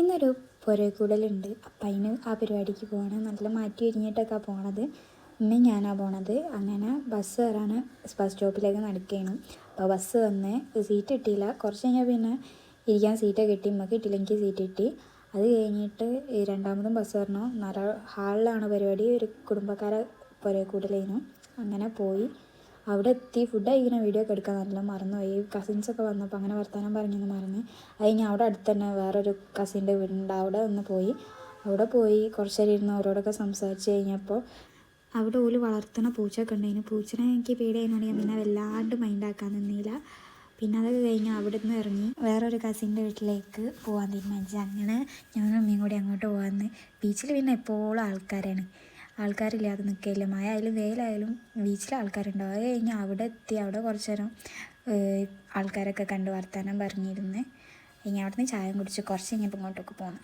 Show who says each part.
Speaker 1: ഇന്നൊരു പുരകൂടലുണ്ട്. അപ്പം അതിന് ആ പരിപാടിക്ക് പോവാണ്. നല്ല മാറ്റി ഒരുങ്ങിയിട്ടൊക്കെ പോണത്. ഉമ്മയും ഞാനാണ് പോണത്. അങ്ങനെ ബസ് കയറാൻ ബസ് സ്റ്റോപ്പിലേക്ക് നടക്കുകയാണ്. അപ്പോൾ ബസ് വന്ന് സീറ്റ് കിട്ടിയില്ല. കുറച്ച് കഴിഞ്ഞാൽ പിന്നെ ഇരിക്കാൻ സീറ്റൊക്കെ കിട്ടി. ഉമ്മക്ക് കിട്ടിയില്ല, എനിക്ക് സീറ്റ് കിട്ടി. അത് കഴിഞ്ഞിട്ട് രണ്ടാമതും ബസ് കയറണം. ഹാളിലാണ് പരിപാടി. ഒരു കുടുംബക്കാരെ പുരകൂടലായിരുന്നു. അങ്ങനെ പോയി അവിടെ എത്തി. ഫുഡ് കഴിക്കുന്ന വീഡിയോ ഒക്കെ എടുക്കാൻ നല്ല മറന്നുപോയി. കസിൻസൊക്കെ വന്നപ്പോൾ അങ്ങനെ വർത്തമാനം പറഞ്ഞൊന്ന് മറന്ന്. അത് കഴിഞ്ഞ് അവിടെ അടുത്ത് തന്നെ വേറൊരു കസിൻ്റെ വീടുണ്ട്. അവിടെ ഒന്ന് പോയി. അവിടെ പോയി കുറച്ച് നേരം ഇരുന്ന് അവരോടൊക്കെ സംസാരിച്ച് കഴിഞ്ഞപ്പോൾ അവിടെ ഓല് വളർത്തുന്ന പൂച്ചയൊക്കെ ഉണ്ടായിരുന്നു. പൂച്ചനെ എനിക്ക് പേടിയായതുകൊണ്ട് ഞാൻ പിന്നെ വല്ലാണ്ട് മൈൻഡാക്കാൻ നിന്നില്ല. പിന്നെ അതൊക്കെ കഴിഞ്ഞ് അവിടെ നിന്ന് ഇറങ്ങി വേറൊരു കസിൻ്റെ വീട്ടിലേക്ക് പോകാൻ തീരുമാനിച്ചു. അങ്ങനെ ഞാനും അമ്മയും കൂടി അങ്ങോട്ട് പോകാമെന്ന്. ബീച്ചിൽ പിന്നെ എപ്പോഴും ആൾക്കാരില്ലാതെ നിൽക്കില്ല. മഴ ആയാലും വെയിലായാലും ബീച്ചിൽ ആൾക്കാരുണ്ടാവും. അത് കഴിഞ്ഞ് അവിടെ എത്തി. അവിടെ കുറച്ച് നേരം ആൾക്കാരൊക്കെ കണ്ട് വർത്തമാനം പറഞ്ഞിരുന്ന്. ഇനി അവിടെ നിന്ന് ചായ കുടിച്ച് കുറച്ച് കഴിഞ്ഞപ്പോൾ ഇങ്ങോട്ടൊക്കെ പോന്നു.